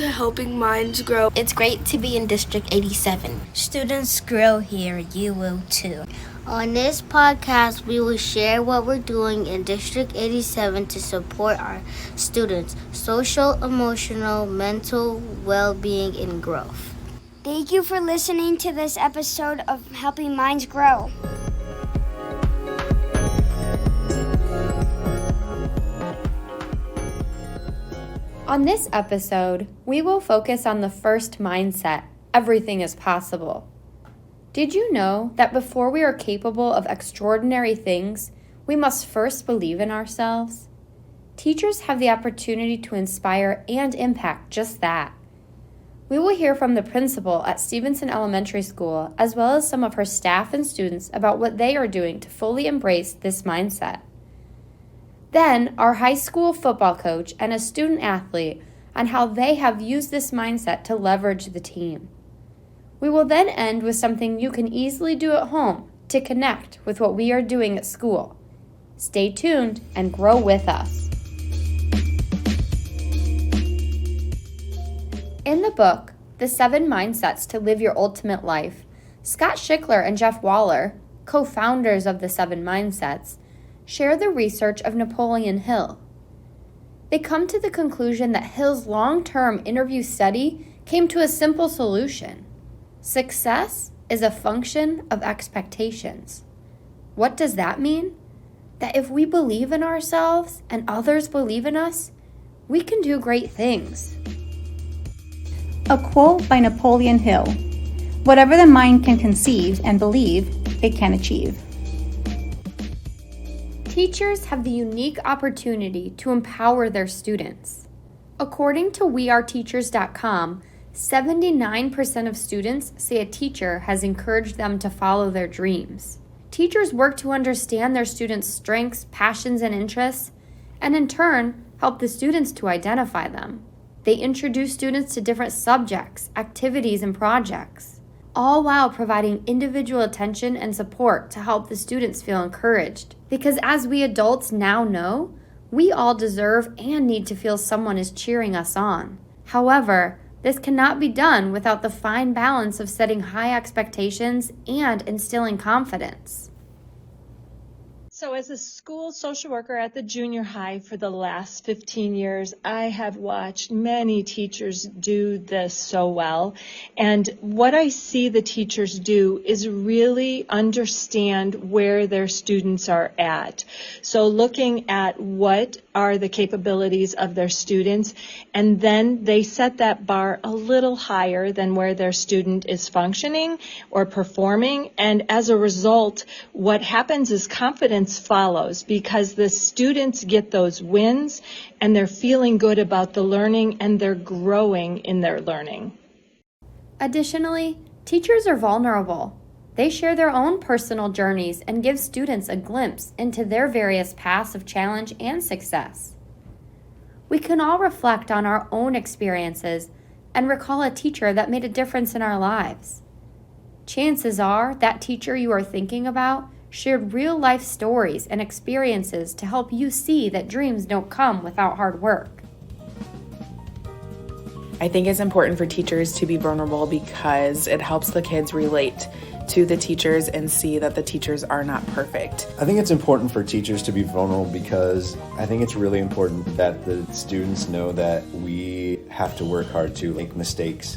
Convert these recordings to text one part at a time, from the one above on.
to Helping Minds Grow. It's great to be in District 87. Students grow here, you will too. On this podcast, we will share what we're doing in District 87 to support our students' social, emotional, mental well-being and growth. Thank you for listening to this episode of Helping Minds Grow. On this episode, we will focus on the first mindset, everything is possible. Did you know that before we are capable of extraordinary things, we must first believe in ourselves? Teachers have the opportunity to inspire and impact just that. We will hear from the principal at Stevenson Elementary School, as well as some of her staff and students about what they are doing to fully embrace this mindset. Then, our high school football coach and a student athlete on how they have used this mindset to leverage the team. We will then end with something you can easily do at home to connect with what we are doing at school. Stay tuned and grow with us. In the book, The 7 Mindsets to Live Your Ultimate Life, Scott Schickler and Jeff Waller, co-founders of the 7 Mindsets, share the research of Napoleon Hill. They come to the conclusion that Hill's long-term interview study came to a simple solution. Success is a function of expectations. What does that mean? That if we believe in ourselves and others believe in us, we can do great things. A quote by Napoleon Hill: "Whatever the mind can conceive and believe, it can achieve." Teachers have the unique opportunity to empower their students. According to weareteachers.com, 79% of students say a teacher has encouraged them to follow their dreams. Teachers work to understand their students' strengths, passions, and interests, and in turn, help the students to identify them. They introduce students to different subjects, activities, and projects, all while providing individual attention and support to help the students feel encouraged. Because as we adults now know, we all deserve and need to feel someone is cheering us on. However, this cannot be done without the fine balance of setting high expectations and instilling confidence. So as a school social worker at the junior high for the last 15 years, I have watched many teachers do this so well. And what I see the teachers do is really understand where their students are at. So looking at what are the capabilities of their students, and then they set that bar a little higher than where their student is functioning or performing. And as a result, what happens is confidence follows because the students get those wins and they're feeling good about the learning and they're growing in their learning. Additionally, teachers are vulnerable. They share their own personal journeys and give students a glimpse into their various paths of challenge and success. We can all reflect on our own experiences and recall a teacher that made a difference in our lives. Chances are that teacher you are thinking about shared real-life stories and experiences to help you see that dreams don't come without hard work. I think it's important for teachers to be vulnerable because it helps the kids relate to the teachers and see that the teachers are not perfect. I think it's important for teachers to be vulnerable because I think it's really important that the students know that we have to work hard to make mistakes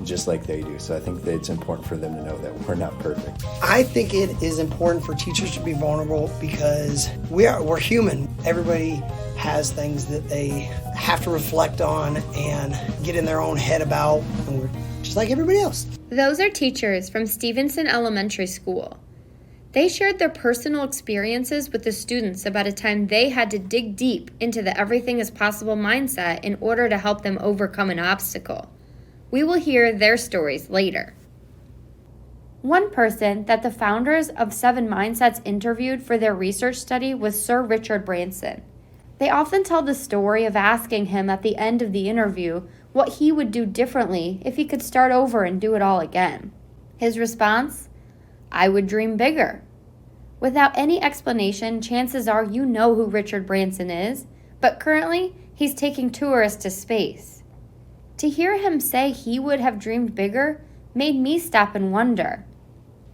just like they do. So I think that it's important for them to know that we're not perfect. I think it is important for teachers to be vulnerable because we're human. Everybody has things that they have to reflect on and get in their own head about, and we're just like everybody else. Those are teachers from Stevenson Elementary School. They shared their personal experiences with the students about a time they had to dig deep into the everything is possible mindset in order to help them overcome an obstacle. We will hear their stories later. One person that the founders of 7 Mindsets interviewed for their research study was Sir Richard Branson. They often tell the story of asking him at the end of the interview what he would do differently if he could start over and do it all again. His response? I would dream bigger. Without any explanation, chances are you know who Richard Branson is, but currently he's taking tourists to space. To hear him say he would have dreamed bigger made me stop and wonder,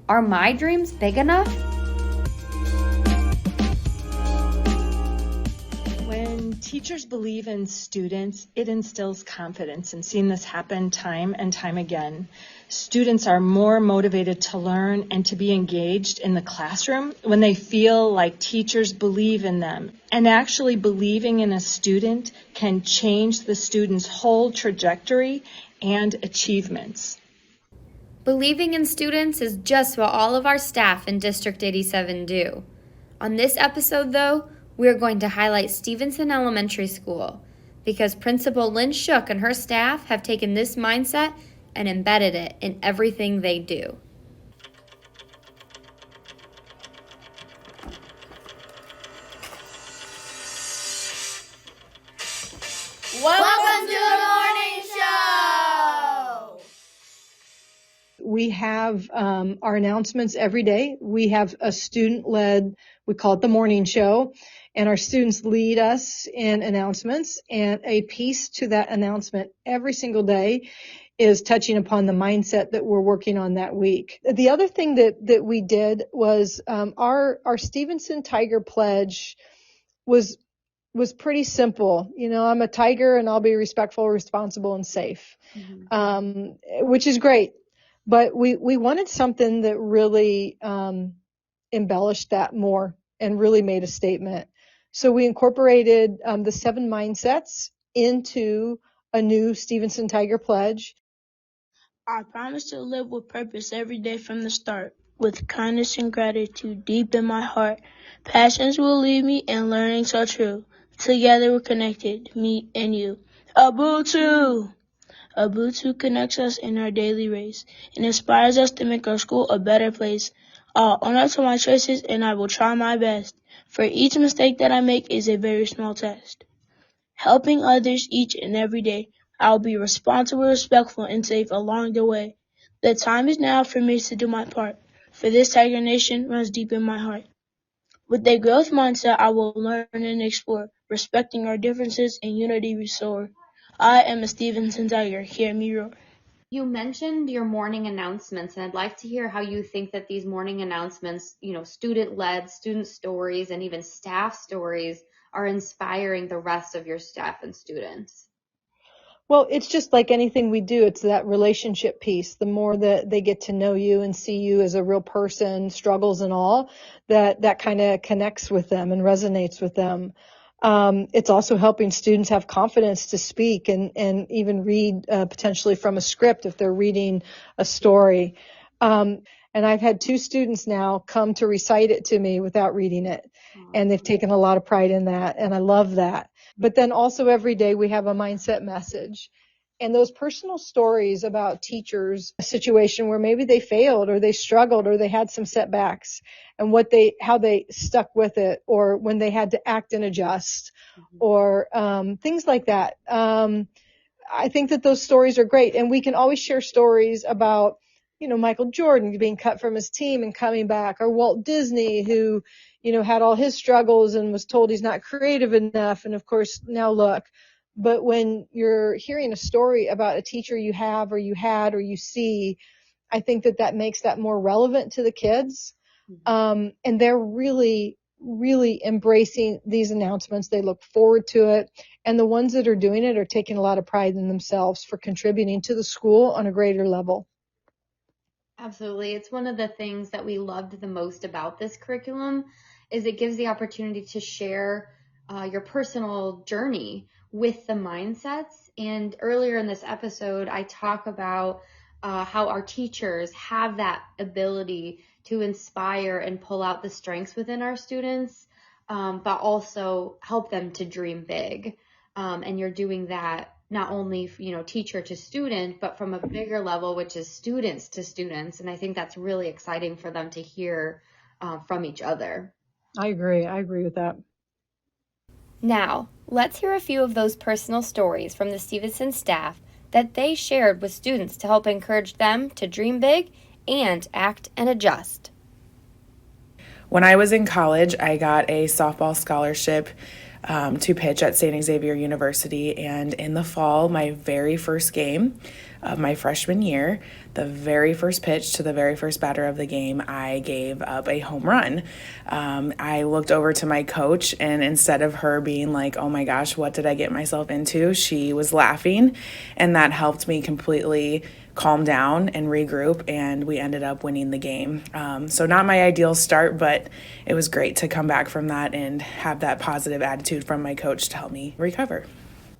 are my dreams big enough? When teachers believe in students, it instills confidence, and seeing this happen time and time again. Students are more motivated to learn and to be engaged in the classroom when they feel like teachers believe in them. And actually believing in a student can change the student's whole trajectory and achievements. Believing in students is just what all of our staff in District 87 do. On this episode, though, we're going to highlight Stevenson Elementary School because Principal Lynn Shook and her staff have taken this mindset and embedded it in everything they do. Welcome to the morning show! We have our announcements every day. We have a student-led, we call it the morning show, and our students lead us in announcements, and a piece to that announcement every single day is touching upon the mindset that we're working on that week. The other thing that we did was our Stevenson Tiger Pledge was pretty simple. You know, I'm a tiger and I'll be respectful, responsible, and safe, which is great. But we wanted something that really embellished that more and really made a statement. So we incorporated the 7 mindsets into a new Stevenson Tiger Pledge. I promise to live with purpose every day from the start, with kindness and gratitude deep in my heart. Passions will lead me and learning so true. Together we're connected, me and you. Ubuntu! Ubuntu connects us in our daily race and inspires us to make our school a better place. I'll own up to my choices and I will try my best. For each mistake that I make is a very small test. Helping others each and every day. I'll be responsible, respectful, and safe along the way. The time is now for me to do my part, for this Tiger Nation runs deep in my heart. With a growth mindset, I will learn and explore, respecting our differences and unity we soar. I am a Stevenson Tiger, hear me roar. You mentioned your morning announcements, and I'd like to hear how you think that these morning announcements, student-led, student stories, and even staff stories are inspiring the rest of your staff and students. Well, it's just like anything we do. It's that relationship piece. The more that they get to know you and see you as a real person, struggles and all, that kind of connects with them and resonates with them. It's also helping students have confidence to speak and even read potentially from a script if they're reading a story. And I've had 2 students now come to recite it to me without reading it. And they've taken a lot of pride in that. And I love that. But then also every day we have a mindset message. And those personal stories about teachers, a situation where maybe they failed or they struggled or they had some setbacks and how they stuck with it, or when they had to act and adjust, or things like that. I think that those stories are great. And we can always share stories about, Michael Jordan being cut from his team and coming back, or Walt Disney who, had all his struggles and was told he's not creative enough. And of course, now look. But when you're hearing a story about a teacher you have or you had or you see, I think that makes that more relevant to the kids. And they're really, really embracing these announcements. They look forward to it. And the ones that are doing it are taking a lot of pride in themselves for contributing to the school on a greater level. Absolutely. It's one of the things that we loved the most about this curriculum is it gives the opportunity to share your personal journey with the mindsets. And earlier in this episode, I talk about how our teachers have that ability to inspire and pull out the strengths within our students, but also help them to dream big. And you're doing that not only, teacher to student, but from a bigger level, which is students to students. And I think that's really exciting for them to hear from each other. I agree with that. Now, let's hear a few of those personal stories from the Stevenson staff that they shared with students to help encourage them to dream big and act and adjust. When I was in college, I got a softball scholarship to pitch at St. Xavier University. And in the fall, my very first game of my freshman year, the very first pitch to the very first batter of the game, I gave up a home run. I looked over to my coach, and instead of her being like, oh my gosh, what did I get myself into? She was laughing, and that helped me completely calm down and regroup, and we ended up winning the game. So not my ideal start, but it was great to come back from that and have that positive attitude from my coach to help me recover.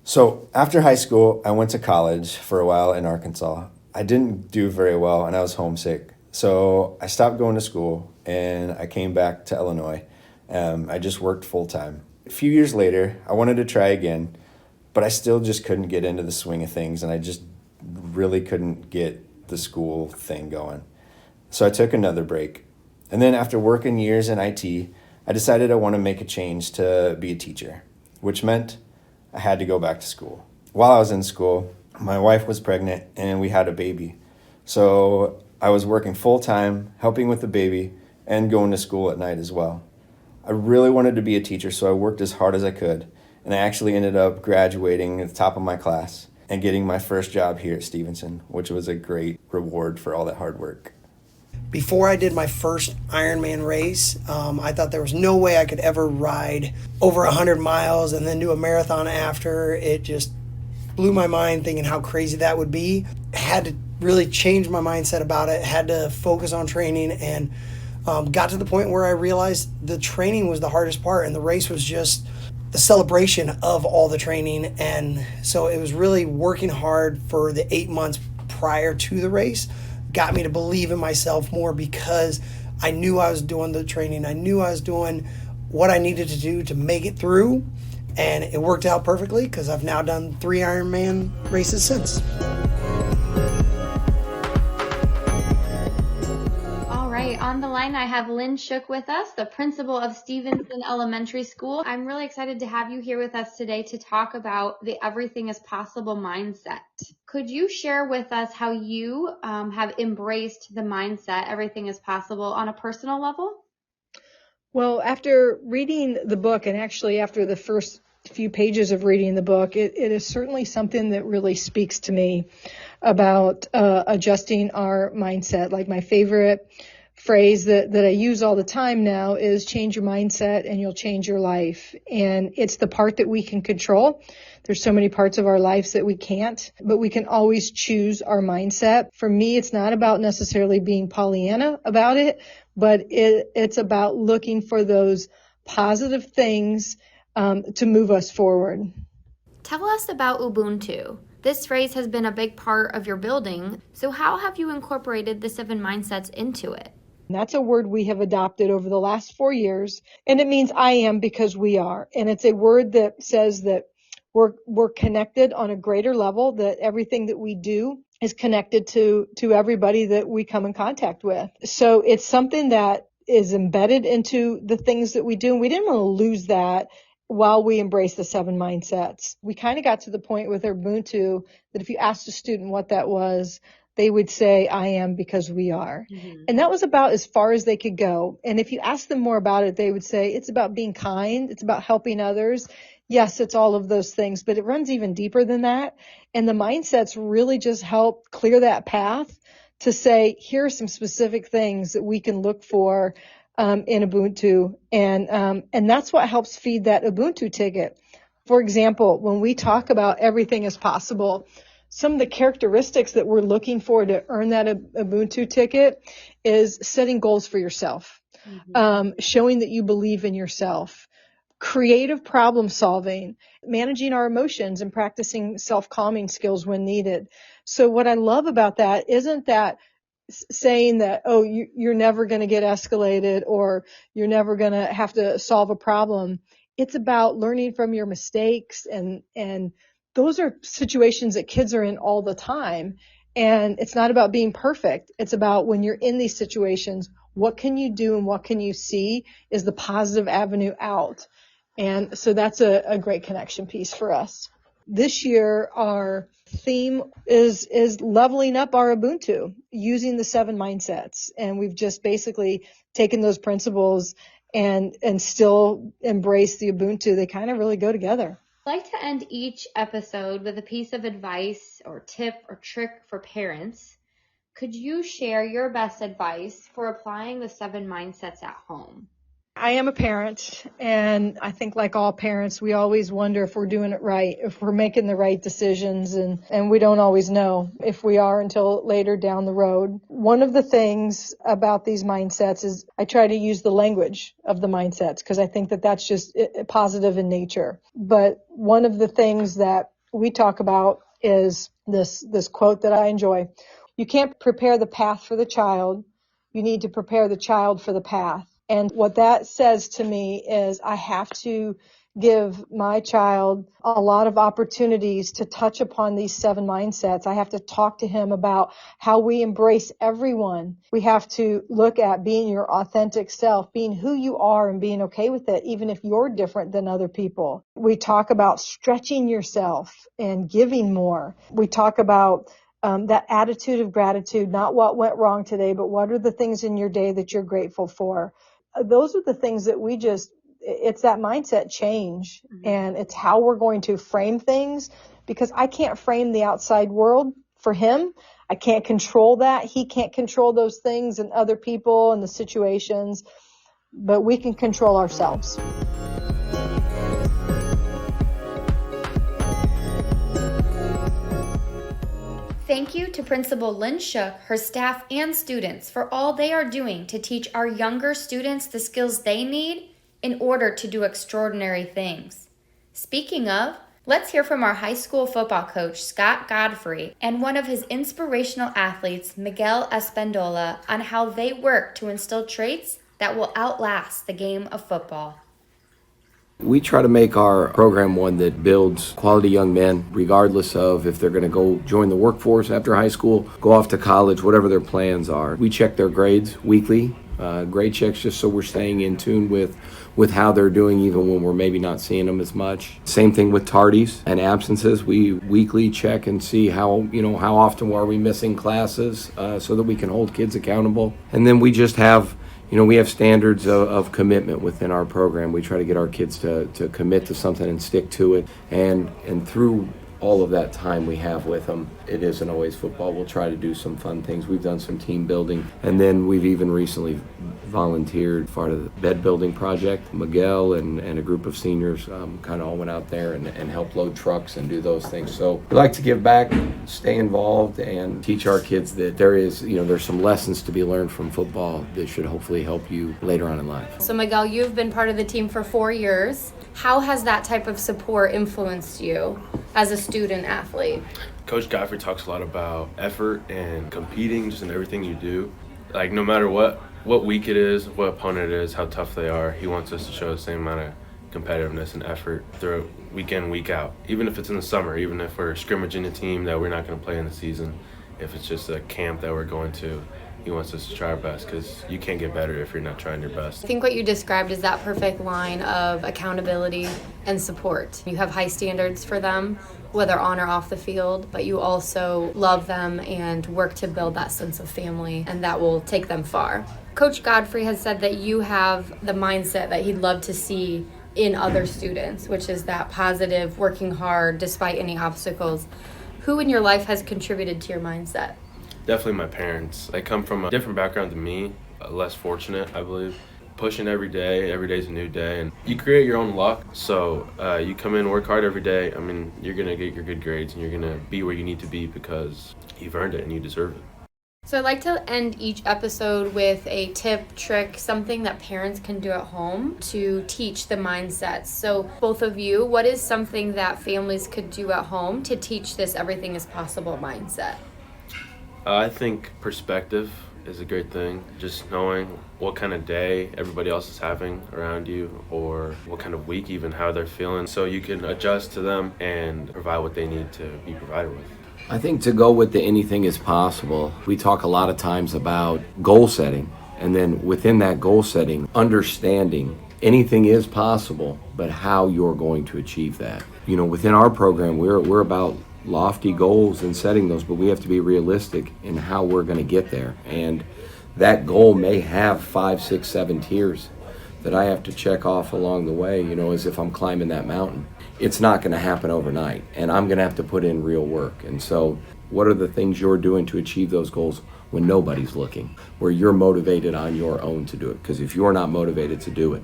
So after high school, I went to college for a while in Arkansas. I didn't do very well and I was homesick. So I stopped going to school and I came back to Illinois. I just worked full time. A few years later, I wanted to try again, but I still just couldn't get into the swing of things, and I just really couldn't get the school thing going. So I took another break. And then after working years in IT, I decided I want to make a change to be a teacher, which meant I had to go back to school. While I was in school, my wife was pregnant and we had a baby. So I was working full time, helping with the baby, and going to school at night as well. I really wanted to be a teacher, so I worked as hard as I could. And I actually ended up graduating at the top of my class and getting my first job here at Stevenson, which was a great reward for all that hard work. Before I did my first Ironman race, I thought there was no way I could ever ride over 100 miles and then do a marathon after. It just blew my mind thinking how crazy that would be. I had to really change my mindset about it, had to focus on training, and got to the point where I realized the training was the hardest part and the race was just the celebration of all the training. And so it was really working hard for the 8 months prior to the race got me to believe in myself more, because I knew I was doing the training. I knew I was doing what I needed to do to make it through, and it worked out perfectly because I've now done 3 Ironman races since. All right, on the line I have Lynn Shook with us, the principal of Stevenson Elementary School. I'm really excited to have you here with us today to talk about the everything is possible mindset. Could you share with us how you have embraced the mindset everything is possible on a personal level? Well, after reading the book, and actually after the first few pages of reading the book, it is certainly something that really speaks to me about adjusting our mindset. Like, my favorite phrase that I use all the time now is change your mindset and you'll change your life. And it's the part that we can control. There's so many parts of our lives that we can't, but we can always choose our mindset. For me, it's not about necessarily being Pollyanna about it, but it's about looking for those positive things to move us forward. Tell us about Ubuntu. This phrase has been a big part of your building. So how have you incorporated the 7 mindsets into it? And that's a word we have adopted over the last 4 years, and it means I am because we are. And it's a word that says that we're connected on a greater level, that everything that we do is connected to everybody that we come in contact with. So it's something that is embedded into the things that we do, and we didn't want to lose that while we embrace the 7 mindsets. We kind of got to the point with Ubuntu that if you asked a student what that was, they would say, I am because we are. Mm-hmm. And that was about as far as they could go. And if you ask them more about it, they would say, it's about being kind. It's about helping others. Yes, it's all of those things, but it runs even deeper than that. And the mindsets really just help clear that path to say, here are some specific things that we can look for in Ubuntu. And that's what helps feed that Ubuntu ticket. For example, when we talk about everything is possible, some of the characteristics that we're looking for to earn that Ubuntu ticket is setting goals for yourself, showing that you believe in yourself, creative problem solving, managing our emotions, and practicing self-calming skills when needed. So what I love about that isn't that saying that, oh, you're never going to get escalated or you're never going to have to solve a problem. It's about learning from your mistakes, and those are situations that kids are in all the time. And it's not about being perfect. It's about when you're in these situations, what can you do and what can you see is the positive avenue out. And so that's a great connection piece for us. This year, our theme is leveling up our Ubuntu using the 7 mindsets. And we've just basically taken those principles and still embrace the Ubuntu. They kind of really go together. I'd like to end each episode with a piece of advice or tip or trick for parents. Could you share your best advice for applying the 7 mindsets at home? I am a parent, and I think like all parents, we always wonder if we're doing it right, if we're making the right decisions, and we don't always know if we are until later down the road. One of the things about these mindsets is I try to use the language of the mindsets because I think that that's just positive in nature. But one of the things that we talk about is this quote that I enjoy. You can't prepare the path for the child. You need to prepare the child for the path. And what that says to me is I have to give my child a lot of opportunities to touch upon these 7 mindsets. I have to talk to him about how we embrace everyone. We have to look at being your authentic self, being who you are and being okay with it, even if you're different than other people. We talk about stretching yourself and giving more. We talk about that attitude of gratitude, not what went wrong today, but what are the things in your day that you're grateful for. Those are the things that it's that mindset change, and it's how we're going to frame things, because I can't frame the outside world for him. I can't control that. He can't control those things and other people and the situations, but we can control ourselves. Thank you to Principal Lynn Shook, her staff, and students for all they are doing to teach our younger students the skills they need in order to do extraordinary things. Speaking of, let's hear from our high school football coach, Scott Godfrey, and one of his inspirational athletes, Miguel Espendola, on how they work to instill traits that will outlast the game of football. We try to make our program one that builds quality young men, regardless of if they're going to go join the workforce after high school, go off to college, whatever their plans are. We check their grades weekly, grade checks, just so we're staying in tune with how they're doing, even when we're maybe not seeing them as much. Same thing with tardies and absences. We weekly check and see how often are we missing classes, so that we can hold kids accountable. And then we just have we have standards of commitment within our program. We try to get our kids to commit to something and stick to it. And through all of that time we have with them, it isn't always football. We'll try to do some fun things. We've done some team building. And then we've even recently volunteered part of the bed building project. Miguel and a group of seniors kind of all went out there and helped load trucks and do those things. So we like to give back, stay involved, and teach our kids that there's some lessons to be learned from football that should hopefully help you later on in life. So Miguel, you've been part of the team for 4 years. How has that type of support influenced you as a student athlete? Coach Godfrey talks a lot about effort and competing just in everything you do. Like, no matter what week it is, what opponent it is, how tough they are, he wants us to show the same amount of competitiveness and effort through week in, week out. Even if it's in the summer, even if we're scrimmaging a team that we're not going to play in the season, if it's just a camp that we're going to, he wants us to try our best, because you can't get better if you're not trying your best. I think what you described is that perfect line of accountability and support. You have high standards for them, whether on or off the field, but you also love them and work to build that sense of family, and that will take them far. Coach Godfrey has said that you have the mindset that he'd love to see in other students, which is that positive, working hard despite any obstacles. Who in your life has contributed to your mindset? Definitely my parents. They come from a different background than me, less fortunate, I believe. Pushing every day's a new day, and you create your own luck. So you come in, work hard every day. I mean, you're going to get your good grades, and you're going to be where you need to be because you've earned it and you deserve it. So I'd like to end each episode with a tip, trick, something that parents can do at home to teach the mindsets. So both of you, what is something that families could do at home to teach this everything is possible mindset? I think perspective is a great thing. Just knowing what kind of day everybody else is having around you, or what kind of week even, how they're feeling, so you can adjust to them and provide what they need to be provided with. I think to go with the anything is possible, we talk a lot of times about goal setting, and then within that goal setting, understanding anything is possible, but how you're going to achieve that. Within our program, we're about lofty goals and setting those, but we have to be realistic in how we're going to get there. And that goal may have 5, 6, 7 tiers that I have to check off along the way, as if I'm climbing that mountain. It's not going to happen overnight, and I'm going to have to put in real work. And so what are the things you're doing to achieve those goals when nobody's looking, where you're motivated on your own to do it? Because if you're not motivated to do it,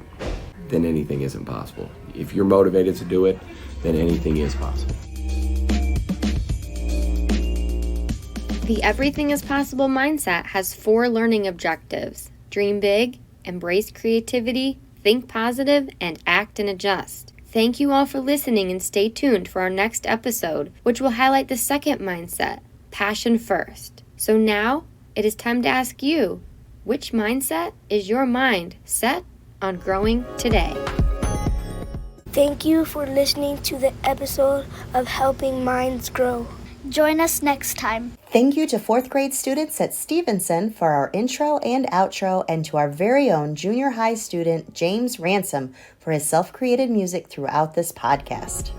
then anything isn't possible. If you're motivated to do it, then anything is possible. The Everything is Possible mindset has 4 learning objectives: dream big, embrace creativity, think positive, and act and adjust. Thank you all for listening, and stay tuned for our next episode, which will highlight the second mindset, passion first. So now it is time to ask you, which mindset is your mind set on growing today? Thank you for listening to the episode of Helping Minds Grow. Join us next time. Thank you to 4th grade students at Stevenson for our intro and outro, and to our very own junior high student, James Ransom, for his self-created music throughout this podcast.